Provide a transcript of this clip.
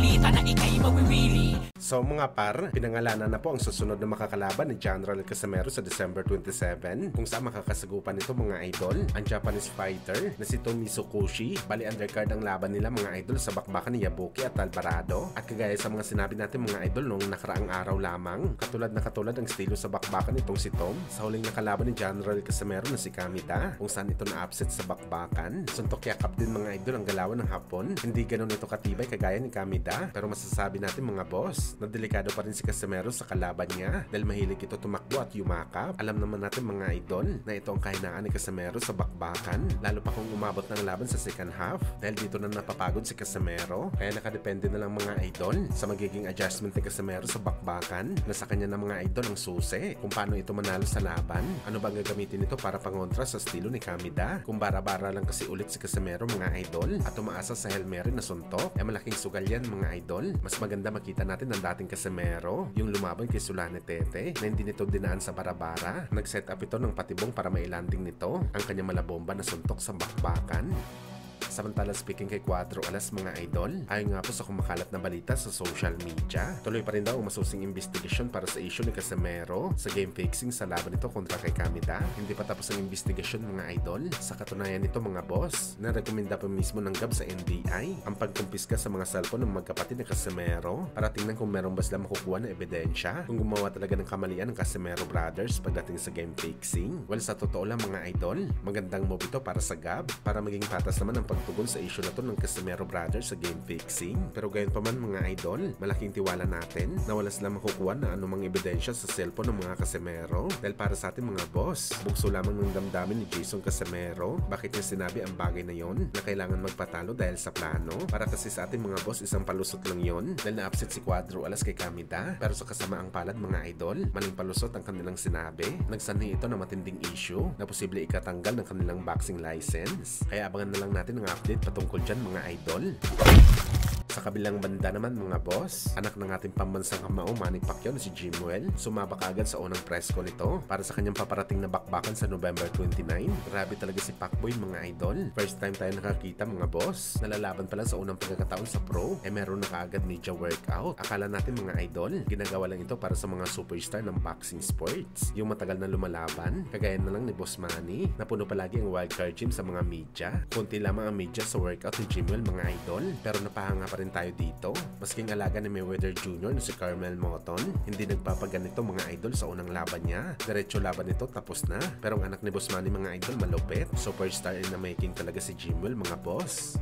balita na ikay mawiwili. So mga par, pinangalanan na po ang susunod na makakalaban ni General Casimero sa December 27, kung saan makakasagupan nito mga idol, ang Japanese fighter na si Tomi Tsukushi. Bali undercard ang laban nila mga idol sa bakbakan ni Yabuki at Alvarado. At kagaya sa mga sinabi natin mga idol noong nakaraang araw lamang, katulad ang estilo sa bakbakan nitong si Tom sa huling nakalaban ni General Casimero na si Kamita, kung saan ito na-upset sa bakbakan. Suntok yakap din mga idol ang galawan ng hapon. Hindi ganun ito katibay kagaya ni Kamita, pero masasabi natin mga boss na delikado pa rin si Casimero sa kalaban niya dahil mahilig ito tumakbo at yumakap. Alam naman natin mga idol na ito ang kahinaan ni Casimero sa bakbakan, lalo pa kung umabot ng laban sa second half dahil dito na napapagod si Casimero. Kaya nakadepende na lang mga idol sa magiging adjustment ni Casimero sa bakbakan, na sa kanya na mga idol ang susi kung paano ito manalo sa laban. Ano bang gagamitin ito para pangontra sa estilo ni Kamida? Kung bara-bara lang kasi ulit si Casimero mga idol at umaasa sa Hail Mary na suntok, ay malaking sugal yan mga idol. Mas maganda makita natin ang dating Casimero, yung lumaban kay Sulane Tete na hindi nito dinaan sa bara-bara. Nag-set up ito ng patibong para mailanding nito ang kanyang malabomba na suntok sa bakbakan. Samantala speaking kay Cuatro Alas mga idol, ayon nga po sa kumakalat na balita sa social media, tuloy pa rin daw ang masusing investigation para sa issue ni Casimero sa game fixing sa laban nito kontra kay Kamita. Hindi pa tapos ang investigation mga idol. Sa katunayan nito mga boss, narekomenda pa mismo ng GAB sa NBI ang pagkumpiska sa mga cellphone ng magkapatid ni Casimero para tingnan kung meron ba sila makukuha na ebidensya kung gumawa talaga ng kamalian ng Casimero Brothers pagdating sa game fixing. Well, sa totoo lang mga idol, magandang move ito para sa GAB para maging patas naman ang pagtugon sa issue na to ng Casimero Brothers sa game fixing. Pero gayon pa man mga idol, malaking tiwala natin na wala silang makukuha na anumang ebidensya sa cellphone ng mga Casimero dahil para sa ating mga boss, bugso lamang ng damdamin ni Jason Casimero. Bakit niya sinabi ang bagay na yon na kailangan magpatalo dahil sa plano? Para kasi sa ating mga boss, isang palusot lang yon dahil na-upset si Cuadro Alas kay Kamida. Pero sa kasamaang palad mga idol, maling palusot ang kanilang sinabi. Nagsanhi ito na matinding issue na posible ikatanggal ng kanilang boxing license. Kaya abangan na lang natin ang update patungkol dyan mga idol. Sa kabilang banda naman mga boss, anak ng ating pambansang kamao Manny Pacquiao na si Jimwell, sumaba kaagad sa unang press call nito para sa kanyang paparating na bakbakan sa November 29. Grabe talaga si Pacboy mga idol. First time tayo nakakita mga boss, nalalaban pa lang sa unang pagkakataon sa pro, meron na kaagad media workout. Akala natin mga idol, ginagawa lang ito para sa mga superstar ng boxing sports, yung matagal na lumalaban, kagaya na lang ni Boss Manny, na puno palagi ang wildcard gym sa mga media. Kunti lamang ang media sa workout ni Jimwell mga idol, pero napahanga pa rin tayo dito. Masking alaga ni Mayweather Jr. na si Carmel Moton, hindi nagpapaganito mga idol sa unang laban niya. Diretso laban nito tapos na. Pero ang anak ni Boss Manny mga idol malupit. Superstar in the making talaga si Jimwell mga boss.